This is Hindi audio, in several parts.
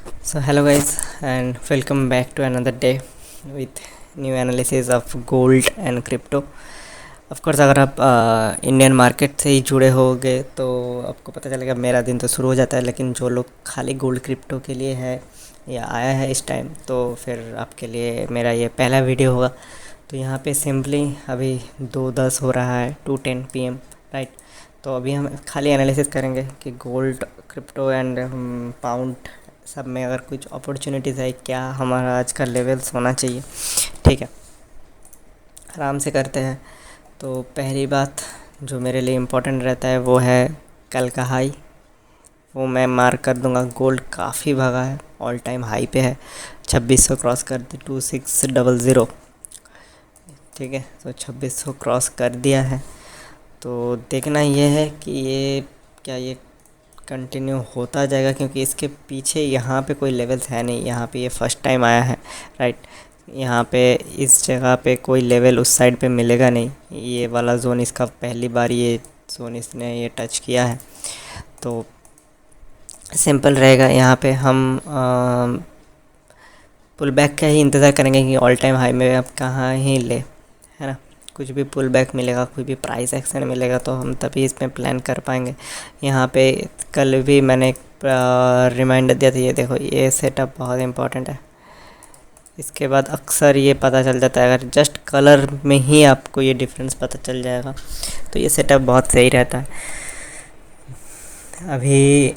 So hello guys and welcome back to another day with new analysis of gold and crypto. Of course अगर आप इंडियन मार्केट से ही जुड़े होगे तो आपको पता चलेगा मेरा दिन तो शुरू हो जाता है, लेकिन जो लोग खाली गोल्ड क्रिप्टो के लिए है या आया है इस टाइम, तो फिर आपके लिए मेरा ये पहला वीडियो होगा। तो यहाँ पे सिंपली अभी 2:10 हो रहा है, 2:10 PM, राइट। तो अभी हम खाली एनालिसिस करेंगे कि गोल्ड, क्रिप्टो एंड पाउंड सब में अगर कुछ अपॉर्चुनिटीज़ है, क्या हमारा आज का लेवल्स होना चाहिए। ठीक है, आराम से करते हैं। तो पहली बात जो मेरे लिए इम्पोर्टेंट रहता है वो है कल का हाई, वो मैं मार्क कर दूंगा। गोल्ड काफ़ी भगा है, ऑल टाइम हाई पे है, 2600 क्रॉस कर दी, 2600। ठीक है, तो 2600 क्रॉस कर दिया है। तो देखना ये है कि ये क्या ये कंटिन्यू होता जाएगा, क्योंकि इसके पीछे यहाँ पे कोई लेवल्स है नहीं। यहाँ पे ये फर्स्ट टाइम आया है, राइट। यहाँ पे इस जगह पे कोई लेवल उस साइड पे मिलेगा नहीं। ये वाला जोन इसका पहली बार ये जोन इसने ये टच किया है, तो सिंपल रहेगा। यहाँ पे हम पुल बैक का ही इंतज़ार करेंगे कि ऑल टाइम हाई में आप कहाँ ही ले, है ना। कुछ भी पुल बैक मिलेगा, कोई भी प्राइस एक्शन मिलेगा तो हम तभी इसमें प्लान कर पाएंगे। यहाँ पे कल भी मैंने एक रिमाइंडर दिया था, ये देखो, ये सेटअप बहुत इम्पोर्टेंट है। इसके बाद अक्सर ये पता चल जाता है, अगर जस्ट कलर में ही आपको ये डिफरेंस पता चल जाएगा तो ये सेटअप बहुत सही रहता है। अभी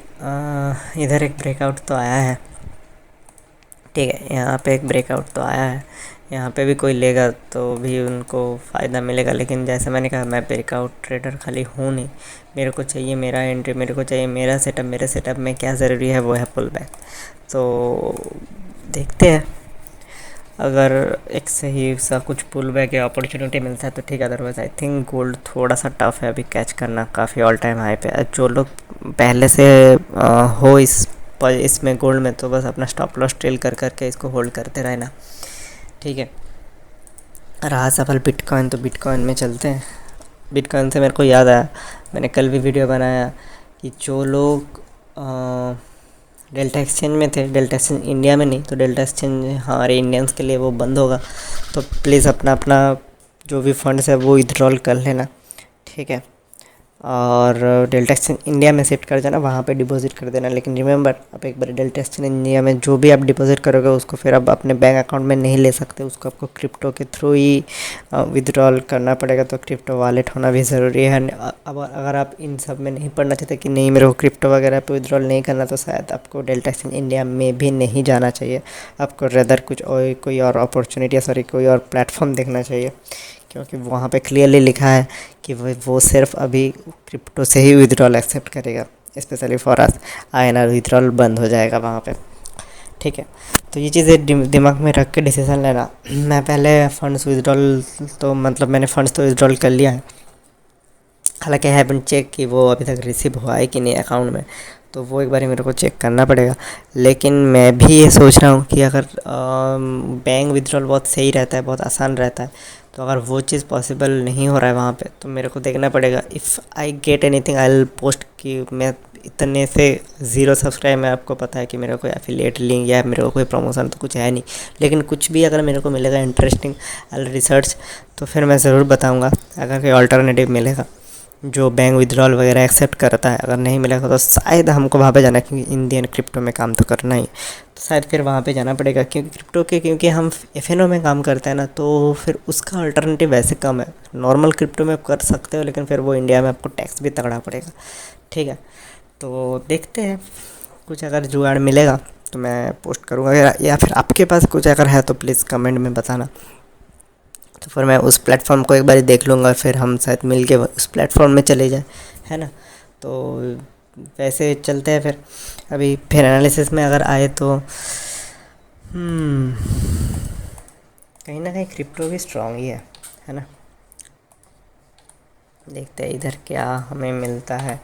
इधर एक ब्रेकआउट तो आया है, ठीक है, यहाँ पे एक ब्रेकआउट तो आया है। यहाँ पे भी कोई लेगा तो भी उनको फ़ायदा मिलेगा, लेकिन जैसे मैंने कहा मैं ब्रेकआउट ट्रेडर खाली हूँ नहीं। मेरे को चाहिए मेरा एंट्री, मेरे को चाहिए मेरा सेटअप। मेरे सेटअप में क्या ज़रूरी है वो है पुल बैक। तो देखते हैं, अगर एक सही सा कुछ पुल बैक या अपॉर्चुनिटी मिलता है तो ठीक है, अदरवाइज़ आई थिंक गोल्ड थोड़ा सा टफ है अभी कैच करना, काफ़ी ऑल टाइम हाई पे। जो लोग पहले से हो पर इसमें गोल्ड में, तो बस अपना स्टॉप लॉस ट्रेल कर करके इसको होल्ड करते रहना, ठीक है। रहा सवाल बिटकॉइन, तो बिटकॉइन में चलते हैं। बिटकॉइन से मेरे को याद आया, मैंने कल भी वीडियो बनाया कि जो लोग डेल्टा एक्सचेंज में थे, डेल्टा एक्सचेंज इंडिया में नहीं, तो डेल्टा एक्सचेंज हमारे इंडियंस के लिए वो बंद होगा, तो प्लीज़ अपना अपना जो भी फंड्स है वो विड्रॉल कर लेना, ठीक है। और डेल्टा एक्सचेंज इंडिया में शिफ्ट कर जाना, वहाँ पे डिपॉजिट कर देना। लेकिन रिमेंबर, आप एक बार डेल्टा एक्सचेंज इंडिया में जो भी आप डिपॉजिट करोगे उसको फिर आप अपने बैंक अकाउंट में नहीं ले सकते, उसको आपको क्रिप्टो के थ्रू ही विदड्रॉल करना पड़ेगा। तो क्रिप्टो वॉलेट होना भी ज़रूरी है। अब अगर आप इन सब में नहीं पढ़ना चाहते कि नहीं मेरे को क्रिप्टो वगैरह पे विदड्रॉल नहीं करना, तो शायद आपको डेल्टा एक्सचेंज इंडिया में भी नहीं जाना चाहिए। आपको रेदर कुछ और कोई और अपॉर्चुनिटी, सॉरी कोई और प्लेटफॉर्म देखना चाहिए, क्योंकि वहाँ पे क्लियरली लिखा है कि वो सिर्फ अभी क्रिप्टो से ही विड्रॉल एक्सेप्ट करेगा, specially for us. INR withdrawal बंद हो जाएगा वहाँ पे, ठीक है। तो ये चीज़ें दिमाग में रख के डिसीज़न लेना। मैं पहले फ़ंड्स विड्रॉल, तो मतलब मैंने फ़ंड्स तो विड्रॉल कर लिया है, हालांकि हैवन चेक कि वो अभी तक रिसीव हुआ है कि नहीं अकाउंट में, तो वो एक बार मेरे को चेक करना पड़ेगा। लेकिन मैं भी ये सोच रहा हूँ कि अगर बैंक विड्रॉल बहुत सही रहता है, बहुत आसान रहता है, तो अगर वो चीज़ पॉसिबल नहीं हो रहा है वहाँ पे, तो मेरे को देखना पड़ेगा। If I get anything I will post कि मैं इतने से 0 सब्सक्राइब में, आपको पता है कि मेरा कोई एफिलिएट लिंक या मेरे को कोई प्रमोशन तो कुछ है नहीं, लेकिन कुछ भी अगर मेरे को मिलेगा इंटरेस्टिंग आई विल रिसर्च, तो फिर मैं ज़रूर बताऊँगा। अगर कोई अल्टरनेटिव मिलेगा जो बैंक विड्रॉल वगैरह एक्सेप्ट करता है, अगर नहीं मिलेगा तो शायद हमको वहाँ पे जाना है, क्योंकि इंडियन क्रिप्टो में काम तो करना ही, तो शायद फिर वहाँ पे जाना पड़ेगा। क्योंकि हम FNO में काम करते हैं ना, तो फिर उसका अल्टरनेटिव वैसे कम है। नॉर्मल क्रिप्टो में आप कर सकते हो, लेकिन फिर वो इंडिया में आपको टैक्स भी तगड़ा पड़ेगा, ठीक है। तो देखते हैं, कुछ अगर जुगाड़ मिलेगा तो मैं पोस्ट करूँगा, या फिर आपके पास कुछ अगर है तो प्लीज़ कमेंट में बताना। तो फिर मैं उस प्लेटफॉर्म को एक बार देख लूँगा, फिर हम शायद मिल के उस प्लेटफॉर्म में चले जाए, है ना। तो वैसे चलते हैं फिर। अभी फिर एनालिसिस में अगर आए तो कहीं ना कहीं क्रिप्टो भी स्ट्रांग ही है ना। देखते हैं इधर क्या हमें मिलता है।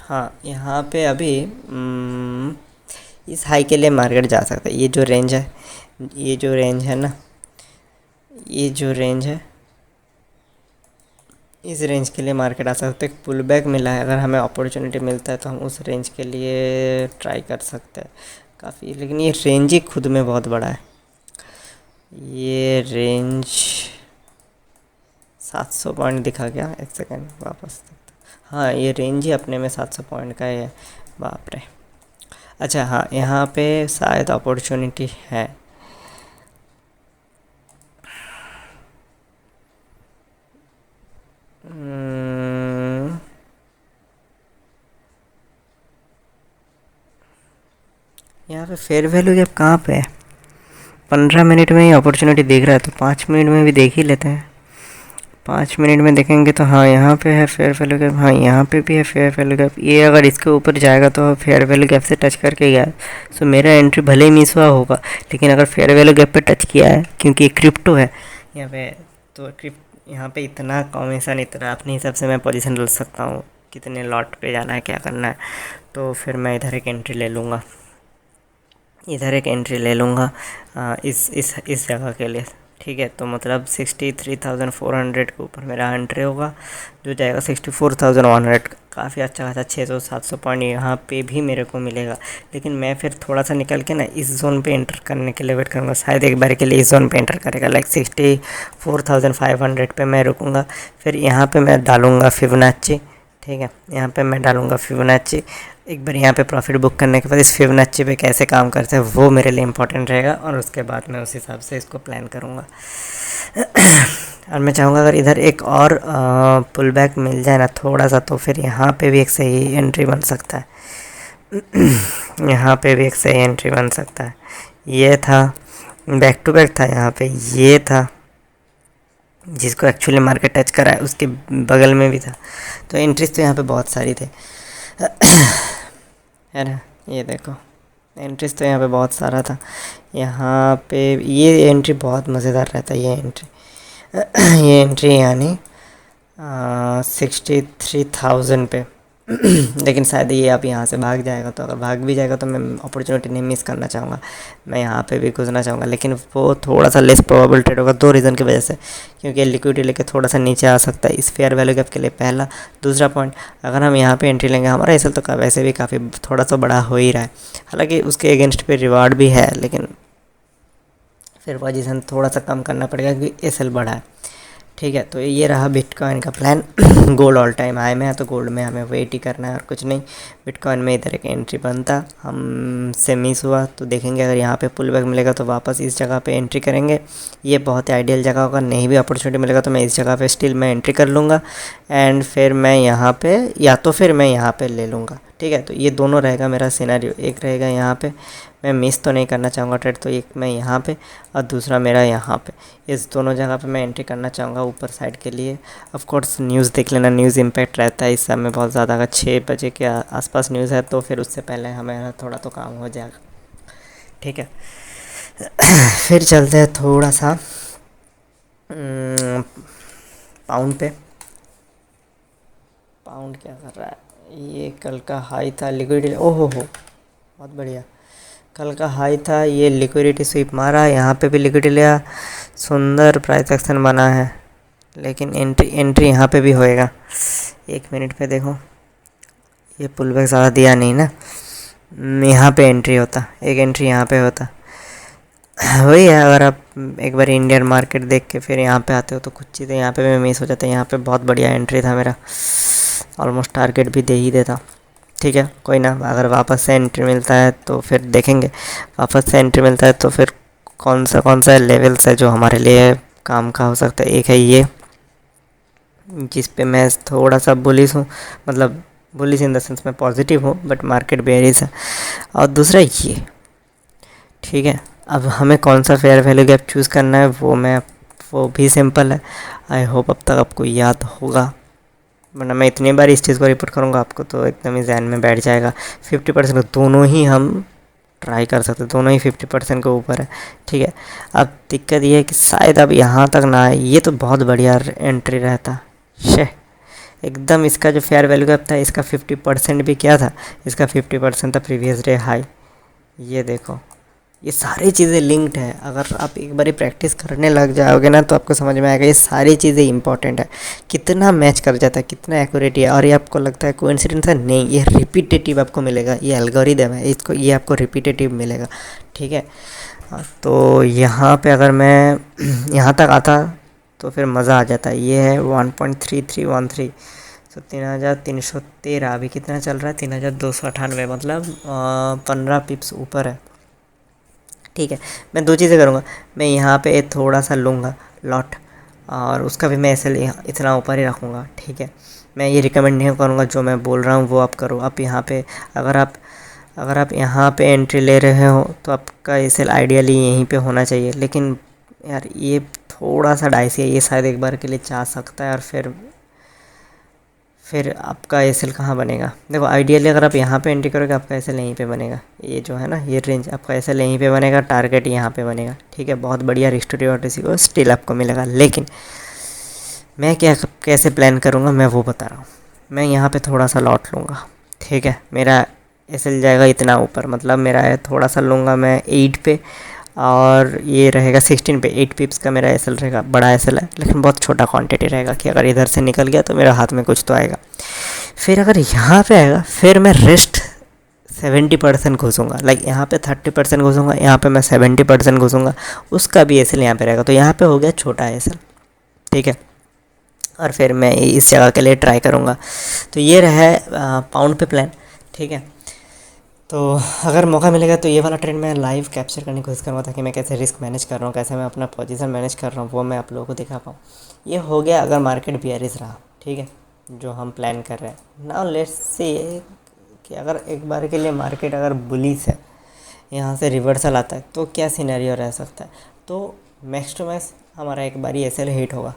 हाँ, यहाँ पे अभी इस हाई के लिए मार्केट जा सकता है। ये जो रेंज है, ये जो रेंज है ना, ये जो रेंज है इस रेंज के लिए मार्केट आ सकते हैं। पुल बैक मिला है, अगर हमें अपॉर्चुनिटी मिलता है तो हम उस रेंज के लिए ट्राई कर सकते हैं काफ़ी, लेकिन ये रेंज ही खुद में बहुत बड़ा है। ये रेंज 700 पॉइंट दिखा गया, एक सेकेंड वापस देखते हैं। हाँ, ये रेंज ही अपने में 700 पॉइंट का है। बाप रे। अच्छा हाँ, यहाँ पे शायद अपॉर्चुनिटी है। यहाँ पे फेयर वैल्यू गैप कहाँ पे है? 15 मिनट में ही अपॉर्चुनिटी दिख रहा है, तो 5 मिनट में भी देख ही लेते हैं। 5 मिनट में देखेंगे तो हाँ, यहाँ पे है फेयर वैल्यू गैप, हाँ यहाँ पे भी है फेयर वैल्यू गैप। ये अगर इसके ऊपर जाएगा तो फेयर वैल्यू गैप से टच करके गया, सो मेरा एंट्री भले ही मिस हुआ होगा, लेकिन अगर फेयर वैल्यू गैप पे टच किया है, क्योंकि ये क्रिप्टो है यहाँ पे, तो यहाँ पे इतना कॉम्बिनेशन, इतना अपने हिसाब से मैं पोजीशन ले सकता हूँ कितने लॉट पे जाना है, क्या करना है। तो फिर मैं इधर एक एंट्री ले लूँगा, इधर एक एंट्री ले लूँगा इस जगह के लिए। ठीक है, तो मतलब 63,400 के ऊपर मेरा एंट्री होगा, जो जाएगा 64,100। काफ़ी अच्छा खासा 600-700 पॉइंट यहाँ पे भी मेरे को मिलेगा। लेकिन मैं फिर थोड़ा सा निकल के ना इस जोन पे एंटर करने के लिए वेट करूँगा, शायद एक बार के लिए इस जोन पे एंटर करेगा, लाइक 64,500 पे मैं रुकूँगा। फिर यहाँ पे मैं डालूँगा फिबोनाची। ठीक है, यहाँ पे मैं डालूँगा फिबोनाची। एक बार यहाँ पे प्रॉफिट बुक करने के बाद इस फिबोनाची पे कैसे काम करते हैं वो मेरे लिए इम्पोर्टेंट रहेगा, और उसके बाद मैं उस हिसाब से इसको प्लान करूँगा। और मैं चाहूँगा अगर इधर एक और पुल बैक मिल जाए ना थोड़ा सा, तो फिर यहाँ पे भी एक सही एंट्री बन सकता है। यहाँ पे भी एक सही एंट्री बन सकता है। ये था बैक टू बैक था, यहाँ पे ये था जिसको एक्चुअली मार्केट टच करा है, उसके बगल में भी था। तो एंट्रीज तो यहाँ पे बहुत सारी थे, है ना। ये देखो एंट्रीज तो यहाँ पे बहुत सारा था। यहाँ पे ये एंट्री बहुत मज़ेदार रहता है, ये एंट्री ये एंट्री यानी 63,000 पे। लेकिन शायद ये अब यहाँ से भाग जाएगा, तो अगर भाग भी जाएगा तो मैं अपॉर्चुनिटी नहीं मिस करना चाहूँगा, मैं यहाँ पे भी घुसना चाहूँगा। लेकिन वो थोड़ा सा लेस प्रोबेबल ट्रेड होगा, दो रीज़न की वजह से, क्योंकि लिक्विडिटी लेके थोड़ा सा नीचे आ सकता है इस फेयर वैल्यू गैप के लिए, पहला। दूसरा पॉइंट, अगर हम यहाँ पे एंट्री लेंगे, हमारा एसएल तो वैसे भी काफ़ी थोड़ा सा बड़ा हो ही रहा है, हालाँकि उसके अगेंस्ट पे रिवार्ड भी है, लेकिन फिर पोजीशन थोड़ा सा कम करना पड़ेगा क्योंकि एसएल बड़ा है। ठीक है, तो ये रहा बिटकॉइन का plan. Gold all time high में है, तो गोल्ड में हमें वेट ही करना है और कुछ नहीं। बिटकॉइन में इधर एक एंट्री बनता, हमसे मिस हुआ, तो देखेंगे अगर यहाँ पे पुल बैक मिलेगा तो वापस इस जगह पे एंट्री करेंगे। ये बहुत ही आइडियल जगह होगा, नहीं भी अपॉर्चुनिटी मिलेगा तो मैं इस जगह पे स्टिल मैं एंट्री कर लूँगा, एंड फिर मैं यहाँ पे या तो फिर मैं यहाँ पे ले लूँगा। ठीक है, तो ये दोनों रहेगा मेरा सिनेरियो। एक रहेगा यहाँ पे, मैं मिस तो नहीं करना चाहूँगा ट्रेड, तो एक मैं यहाँ पे और दूसरा मेरा यहाँ पे, इस दोनों जगह पे मैं एंट्री करना चाहूँगा ऊपर साइड के लिए। ऑफ कोर्स न्यूज़ देख लेना, न्यूज़ इम्पैक्ट रहता है इस समय बहुत ज़्यादा। अगर 6 बजे के आसपास न्यूज़ है तो फिर उससे पहले हमें थोड़ा तो काम हो जाएगा। ठीक है, फिर चलते हैं थोड़ा सा पाउंड पे। पाउंड क्या कर रहा है? ये कल का हाई था, लिक्विडिटी, ओहो हो बहुत बढ़िया। कल का हाई था, ये लिक्विडिटी स्वीप मारा, यहाँ पे भी लिक्विडिटी लिया, सुंदर प्राइस एक्शन बना है। लेकिन एंट्री यहाँ पे भी होएगा। 1 मिनट पे देखो, ये पुल बैक ज़्यादा दिया नहीं ना, यहाँ पे एंट्री होता, एक एंट्री यहाँ पे होता। वही है, अगर आप एक बार इंडियन मार्केट देख के फिर यहाँ पे आते हो तो कुछ चीज़ें यहाँ पे भी मिस हो जाती है। यहाँ पे बहुत बढ़िया एंट्री था मेरा, ऑलमोस्ट टारगेट भी दे ही देता। ठीक है, कोई ना, अगर वापस से एंट्री मिलता है तो फिर देखेंगे। वापस से एंट्री मिलता है तो फिर कौन सा लेवल्स है जो हमारे लिए काम का हो सकता है। एक है ये, जिस पे मैं थोड़ा सा बुलिश हूँ, मतलब बुलिश इन द सेंस मैं पॉजिटिव हूँ, बट मार्केट बेयरिश है। और दूसरा ये, ठीक है। अब हमें कौन सा फेयर वैल्यू गैप चूज़ करना है वो भी सिंपल है। आई होप अब तक आपको याद होगा, वरना मैं इतनी बार इस चीज़ को रिपोर्ट करूँगा आपको तो एकदम ही जहन में बैठ जाएगा। 50% दोनों ही हम ट्राई कर सकते, दोनों ही 50% के ऊपर है। ठीक है, अब दिक्कत ये है कि शायद अब यहाँ तक ना आए, ये तो बहुत बढ़िया एंट्री रहता। शे एकदम, इसका जो फेयर वैल्यू गैप था इसका 50% भी क्या था, इसका 50% था प्रीवियस डे हाई। ये देखो, ये सारी चीज़ें लिंक्ड है। अगर आप एक बार प्रैक्टिस करने लग जाओगे ना तो आपको समझ में आएगा ये सारी चीज़ें इंपॉर्टेंट है, कितना मैच कर जाता है, कितना एक्यूरेट है। और ये आपको लगता है कोइंसिडेंस है, नहीं, ये रिपीटेटिव आपको मिलेगा, ये एल्गोरिदम है, इसको ये आपको रिपीटेटिव मिलेगा। ठीक है, तो यहाँ पे अगर मैं यहाँ तक आता तो फिर मज़ा आ जाता है। ये है 1.3313, तो 3313, अभी कितना चल रहा है, 3298, मतलब 15 पिप्स ऊपर है। ठीक है, मैं दो चीज़ें करूँगा, मैं यहाँ पे थोड़ा सा लूँगा लॉट, और उसका भी मैं ऐसे इतना ऊपर ही रखूँगा। ठीक है, मैं ये रिकमेंड नहीं करूँगा, जो मैं बोल रहा हूँ वो आप करो। आप यहाँ पे अगर आप यहाँ पे एंट्री ले रहे हो तो आपका एसएल आइडियली यहीं पे होना चाहिए, लेकिन यार ये थोड़ा सा डाइसी है, ये शायद एक बार के लिए जा सकता है और फिर आपका एसएल कहाँ बनेगा। देखो आइडियली अगर आप यहाँ पे एंट्री करोगे आपका एसएल यहीं पे बनेगा, ये जो है ना ये रेंज, आपका एसएल यहीं पे बनेगा, टारगेट यहाँ पे बनेगा। ठीक है, बहुत बढ़िया रिस्टोरेटिव को स्टिल आपको मिलेगा। लेकिन मैं कैसे प्लान करूँगा मैं वो बता रहा हूँ। मैं यहाँ पे थोड़ा सा लॉट लूँगा। ठीक है, मेरा एसएल जाएगा इतना ऊपर, मतलब मेरा है थोड़ा सा लूँगा मैं 8 पे, और ये रहेगा 16 पे। 8 पिप्स का मेरा एसएल रहेगा, बड़ा एसएल है लेकिन बहुत छोटा क्वांटिटी रहेगा कि अगर इधर से निकल गया तो मेरे हाथ में कुछ तो आएगा। फिर अगर यहाँ पे आएगा फिर मैं रेस्ट 70% घुसूँगा, लाइक यहाँ पे 30% घुसूँगा, यहाँ पे मैं 70% घुसूँगा, उसका भी एसएल यहाँ पे रहेगा। तो यहाँ पे हो गया छोटा एसएल। ठीक है, और फिर मैं इस जगह के लिए ट्राई करूँगा। तो ये रहा पाउंड पे प्लान। ठीक है, तो अगर मौका मिलेगा तो ये वाला ट्रेंड मैं लाइव कैप्चर करने की कोशिश करूँगा, ताकि मैं कैसे रिस्क मैनेज कर रहा हूँ, कैसे मैं अपना पोजीशन मैनेज कर रहा हूँ, वो मैं आप लोगों को दिखा पाऊँ। ये हो गया अगर मार्केट बियरिश रहा। ठीक है, जो हम प्लान कर रहे हैं नाउ, लेट्स से कि अगर एक बार के लिए मार्केट अगर बुलिश है, यहाँ से रिवर्सल आता है तो क्या सिनेरियो रह सकता है। तो मैक्स टू मैक्स हमारा एक बार ही एसएल हिट होगा।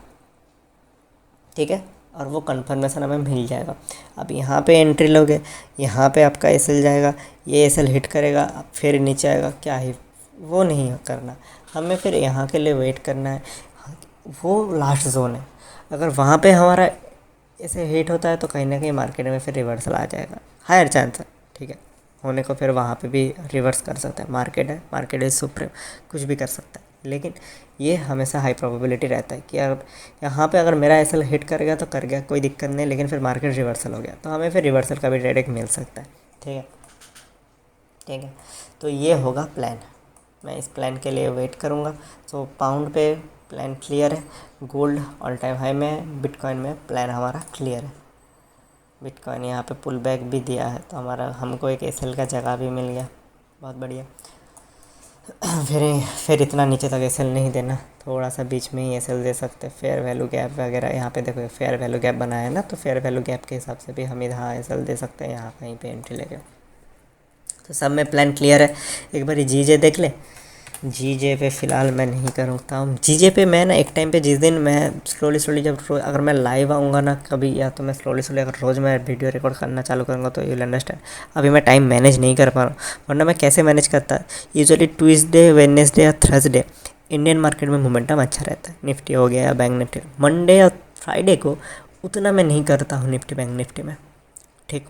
ठीक है, और वो कन्फर्मेशन हमें मिल जाएगा। अब यहाँ पे एंट्री लोगे, यहाँ पे आपका एसएल जाएगा, ये एसएल हिट करेगा, फिर नीचे आएगा, क्या है वो नहीं करना हमें, फिर यहाँ के लिए वेट करना है। वो लास्ट जोन है, अगर वहाँ पे हमारा ऐसे हिट होता है तो कहीं ना कहीं मार्केट में फिर रिवर्सल आ जाएगा, हायर चांस है। ठीक है, होने को फिर वहाँ पे भी रिवर्स कर सकता है, मार्केट है, मार्केट इज सुप्रीम, कुछ भी कर सकता है। लेकिन ये हमेशा हाई प्रोबेबिलिटी रहता है कि अब यहाँ पे अगर मेरा एसएल हिट कर गया तो कर गया, कोई दिक्कत नहीं, लेकिन फिर मार्केट रिवर्सल हो गया तो हमें फिर रिवर्सल का भी ट्रेड मिल सकता है। ठीक है, ठीक है, तो ये होगा प्लान। मैं इस प्लान के लिए वेट करूँगा। तो पाउंड पे प्लान क्लियर है, गोल्ड ऑल टाइम हाई में है, बिटकॉइन में प्लान हमारा क्लियर है। बिटकॉइन यहाँ पे पुल बैक भी दिया है तो हमको एक एसएल का जगह भी मिल गया, बहुत बढ़िया। फिर इतना नीचे तक एसएल नहीं देना, थोड़ा सा बीच में ही एसएल दे सकते। फेयर वैल्यू गैप वगैरह यहाँ पे देखो, फेयर वैल्यू गैप बनाया है ना, तो फेयर वैल्यू गैप के हिसाब से भी हम यहाँ एसएल दे सकते हैं, यहाँ कहीं पे एंट्री लेके। तो सब में प्लान क्लियर है। एक बार जीजे देख ले। जीजे पे फ़िलहाल मैं नहीं करता हूँ। जीजे पे मैं ना एक टाइम पे, जिस दिन मैं स्लोली जब अगर मैं लाइव आऊँगा ना कभी, या तो मैं स्लोली अगर रोज़ मैं वीडियो रिकॉर्ड करना चालू करूँगा तो यू विल अंडरस्टैंड। अभी मैं टाइम मैनेज नहीं कर पा रहा हूँ, वरना मैं कैसे मैनेज करता। यूजुअली ट्यूसडे, वेडनेसडे या थर्सडे इंडियन मार्केट में मोमेंटम अच्छा रहता है, निफ्टी हो गया या बैंक निफ्टी। मंडे या फ्राइडे को उतना मैं नहीं करता हूँ निफ्टी बैंक निफ्टी में। ठीक,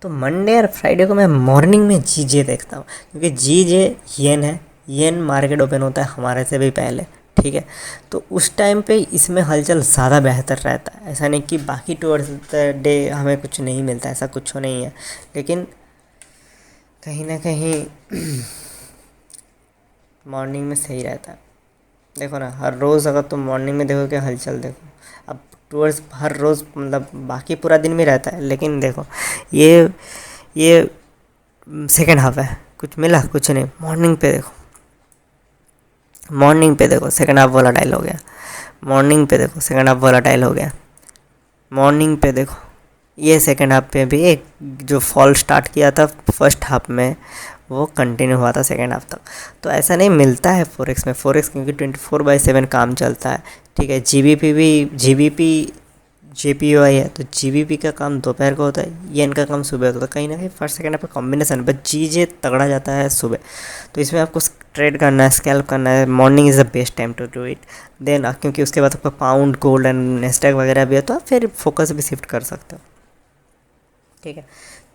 तो मंडे और फ्राइडे को मैं मॉर्निंग में जीजे देखता हूँ, क्योंकि जीजे येन है, येन मार्केट ओपन होता है हमारे से भी पहले। ठीक है, तो उस टाइम पे इसमें हलचल ज़्यादा बेहतर रहता है। ऐसा नहीं कि बाकी टूवर्ड्स द डे हमें कुछ नहीं मिलता, ऐसा कुछ नहीं है, लेकिन कहीं ना कहीं मॉर्निंग में सही रहता है। देखो ना, हर रोज़ अगर तुम मॉर्निंग में देखो कि हलचल देखो, अब टूवर्ड्स हर रोज़ मतलब बाकी पूरा दिन भी रहता है, लेकिन देखो ये सेकेंड हाफ है, कुछ मिला कुछ नहीं। मॉर्निंग पे देखो सेकेंड हाफ वोलेटाइल हो गया, मॉर्निंग पे देखो सेकेंड हाफ वोलेटाइल हो गया, मॉर्निंग पे देखो ये सेकेंड हाफ पे भी एक जो फॉल स्टार्ट किया था फर्स्ट हाफ में वो कंटिन्यू हुआ था सेकेंड हाफ तक। तो ऐसा नहीं मिलता है फोरेक्स में, फोरेक्स क्योंकि 24/7 काम चलता है। ठीक है, जीबीपी जेपीओआई है, तो जीबीपी का काम दोपहर को होता है, येन का काम सुबह होता है। कहीं ना कहीं फर्स्ट सेकेंड हाफ का कॉम्बिनेशन, बट जीजे तगड़ा जाता है सुबह। तो इसमें आपको ट्रेड करना है, स्कैल्प करना है, morning is the best time to do it. Then क्योंकि उसके बाद आपका पाउंड, गोल्ड एंड नेस्डैक वगैरह भी है, तो आप फिर फोकस भी शिफ्ट कर सकते हो। ठीक है,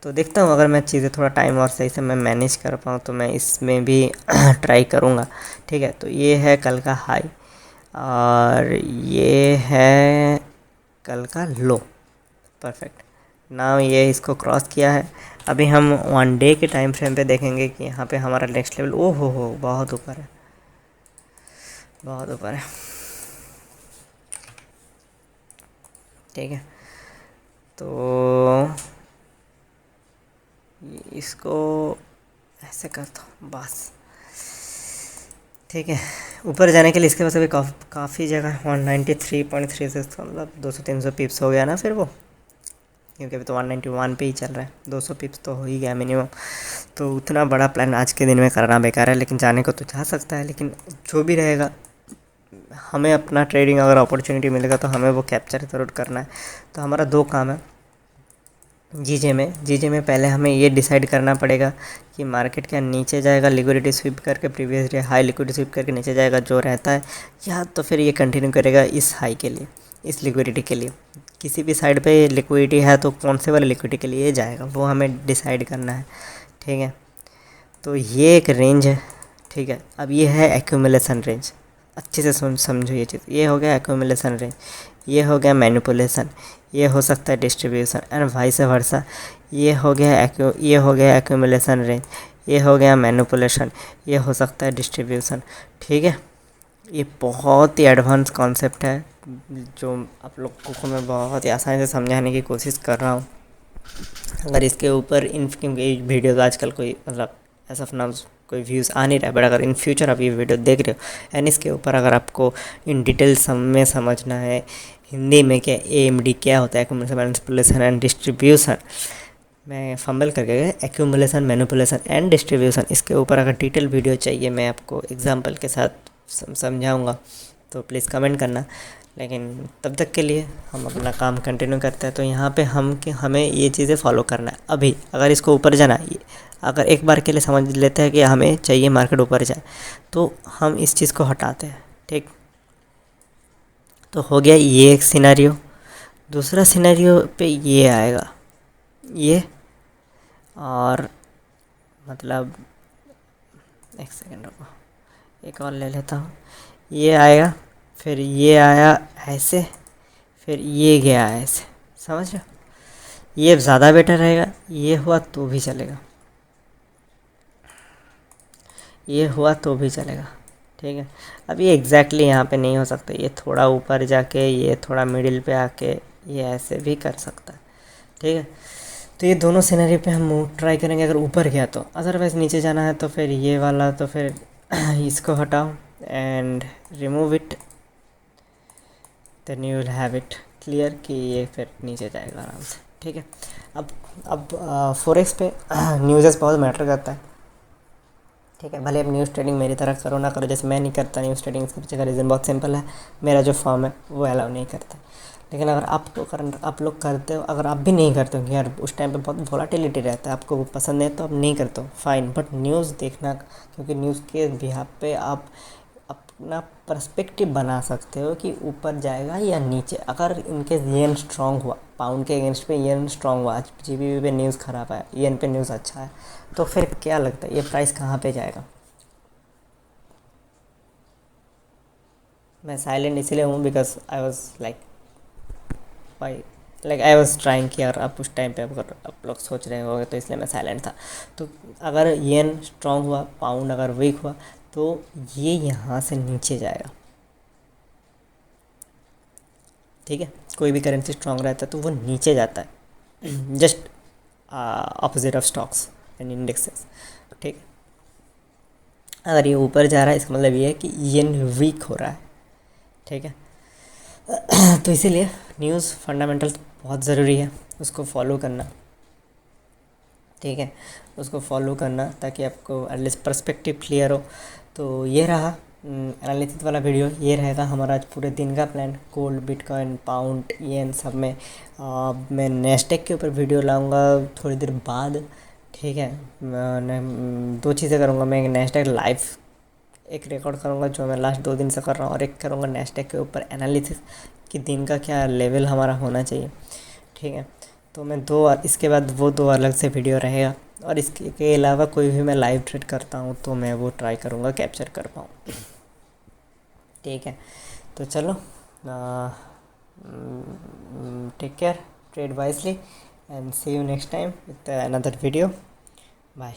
तो देखता हूँ अगर मैं चीज़ें थोड़ा टाइम और सही से मैं मैनेज कर पाऊँ तो मैं इसमें भी ट्राई करूँगा। ठीक है, तो ये है कल का हाई और ये है कल का लो। परफेक्ट। नाउ ये इसको क्रॉस किया है। अभी हम 1 डे के टाइम फ्रेम पे देखेंगे कि यहाँ पे हमारा नेक्स्ट लेवल, ओ हो बहुत ऊपर है, बहुत ऊपर है। ठीक है, तो इसको ऐसे कर दो बस। ठीक है, ऊपर जाने के लिए इसके पास अभी काफ़ी जगह 193.36 मतलब 200-300 पिप्स हो गया ना फिर वो, क्योंकि अभी तो 191 पे ही चल रहा है, 200 पिप्स तो हो ही गया मिनिमम। तो उतना बड़ा प्लान आज के दिन में करना बेकार है, लेकिन जाने को तो जा सकता है। लेकिन जो भी रहेगा, हमें अपना ट्रेडिंग अगर अपॉर्चुनिटी मिलेगा तो हमें वो कैप्चर ज़रूर करना है। तो हमारा 2 काम है जीजे में पहले हमें ये डिसाइड करना पड़ेगा कि मार्केट क्या नीचे जाएगा लिक्विडिटी स्वीप करके, previous day high liquidity SVEEP करके नीचे जाएगा जो रहता है, या तो फिर ये कंटिन्यू करेगा इस हाई के लिए, इस लिक्विडिटी के लिए। किसी भी साइड पे लिक्विडिटी है तो कौन से वाले लिक्विडिटी के लिए जाएगा वो हमें डिसाइड करना है। ठीक है, तो ये एक रेंज है। ठीक है, अब ये है एक्यूमुलेशन रेंज। अच्छे से समझो ये चीज़। ये हो गया एक्यूमुलेशन रेंज, ये हो गया मैनिपुलेशन, ये हो सकता है डिस्ट्रीब्यूशन एंड वाइस वर्सा। ये हो गया एक्यूमुलेशन रेंज, ये हो गया मैनिपुलेशन, ये हो सकता है डिस्ट्रीब्यूशन। ठीक है, ये बहुत ही एडवांस कॉन्सेप्ट है जो आप लोगों को मैं बहुत ही आसानी से समझाने की कोशिश कर रहा हूँ। अगर इसके ऊपर क्योंकि वीडियोज़ आजकल कोई मतलब एज ऑफ नाउ कोई व्यूज़ आ नहीं रहा है, बट अगर इन फ्यूचर आप ये वीडियो देख रहे हो एंड इसके ऊपर अगर आपको इन डिटेल में समझना है हिंदी में कि AMD क्या होता है, एक्यूमुलेशन मैनिपुलेशन एंड डिस्ट्रीब्यूशन, मैं फंबल करके गया, एक्यूमुलेशन मैनिपुलेशन एंड डिस्ट्रीब्यूशन, इसके ऊपर अगर डिटेल वीडियो चाहिए मैं आपको एग्जांपल के साथ समझाऊंगा तो प्लीज़ कमेंट करना। लेकिन तब तक के लिए हम अपना काम कंटिन्यू करते हैं। तो यहाँ पे हमें ये चीज़ें फॉलो करना है। अभी अगर इसको ऊपर जाना, अगर एक बार के लिए समझ लेते हैं कि हमें चाहिए मार्केट ऊपर जाए तो हम इस चीज़ को हटाते हैं। ठीक, तो हो गया ये एक सिनेरियो। दूसरा सिनेरियो पे ये आएगा, ये और मतलब एक सेकेंड रुको, एक और ले लेता हूँ। ये आएगा, फिर ये आया ऐसे, फिर ये गया ऐसे, समझ रहे हो? ये ज़्यादा बेटर रहेगा। ये हुआ तो भी चलेगा, ये हुआ तो भी चलेगा। ठीक है, अब ये एग्जैक्टली यहाँ पे नहीं हो सकता, ये थोड़ा ऊपर जाके, ये थोड़ा मिडिल पे आके, ये ऐसे भी कर सकता है। ठीक है, तो ये दोनों सिनेरियो पे हम ट्राई करेंगे। अगर ऊपर गया तो, अदरवाइज़ नीचे जाना है तो फिर ये वाला, तो फिर इसको हटाओ and remove it, then you will have it clear कि ये फिर नीचे जाएगा आराम से। ठीक है, अब फॉरेक्स पे न्यूज़ बहुत मैटर करता है। ठीक है, भले अब न्यूज़ ट्रेडिंग मेरी तरह करो ना करो, जैसे मैं नहीं करता न्यूज़ ट्रेडिंग, इसके पीछे का रीज़न बहुत सिंपल है, मेरा जो फॉर्म है वो अलाउ नहीं करता। लेकिन अगर आप लोग करते हो, अगर आप भी नहीं करते हो कि यार उस टाइम पे बहुत वोलाटिलिटी रहता है, आपको वो पसंद है तो आप नहीं करते हो, फाइन, बट न्यूज़ देखना, क्योंकि न्यूज़ के बिहाफ पे आप अपना पर्सपेक्टिव बना सकते हो कि ऊपर जाएगा या नीचे। अगर इनके येन स्ट्रांग हुआ, पाउंड के अगेंस्ट पे येन स्ट्रांग हुआ, आज GBP पे न्यूज़ ख़राब है, येन पे न्यूज़ अच्छा है, तो फिर क्या लगता है ये प्राइस कहाँ पे जाएगा? मैं साइलेंट इसलिए हूँ because I was I was trying कि यार आप उस टाइम पे अगर आप लोग सोच रहे होगे तो इसलिए मैं साइलेंट था। तो अगर येन स्ट्रांग हुआ, पाउंड अगर वीक हुआ, तो ये यहाँ से नीचे जाएगा। ठीक है, कोई भी करेंसी स्ट्रांग रहता है तो वो नीचे जाता है, just opposite of stocks and indexes. ठीक है, अगर ये ऊपर जा रहा है इसका मतलब ये है कि येन वीक हो रहा है। ठीक है, तो इसीलिए न्यूज़ फंडामेंटल्स बहुत ज़रूरी है, उसको फॉलो करना। ठीक है, उसको फॉलो करना ताकि आपको एटलीस्ट पर्सपेक्टिव क्लियर हो। तो ये रहा एनालिसिस वाला वीडियो, ये रहेगा हमारा आज पूरे दिन का प्लान, गोल्ड, बिटकॉइन, पाउंड, येन सब में। मैं नेस्टेक के ऊपर वीडियो लाऊंगा थोड़ी देर बाद। ठीक है, मैं 2 चीज़ें करूँगा, मैं एक नेस्टेक लाइव एक रिकॉर्ड करूँगा जो मैं लास्ट 2 दिन से कर रहा हूँ, और एक करूँगा नेस्टेक के ऊपर एनालिसिस कि दिन का क्या लेवल हमारा होना चाहिए। ठीक है, तो मैं दो इसके बाद वो दो अलग से वीडियो रहेगा, और इसके के अलावा कोई भी मैं लाइव ट्रेड करता हूँ तो मैं वो ट्राई करूँगा कैप्चर कर पाऊँ। ठीक है, तो चलो, take care, trade wisely, and see you next time with another video. Bye.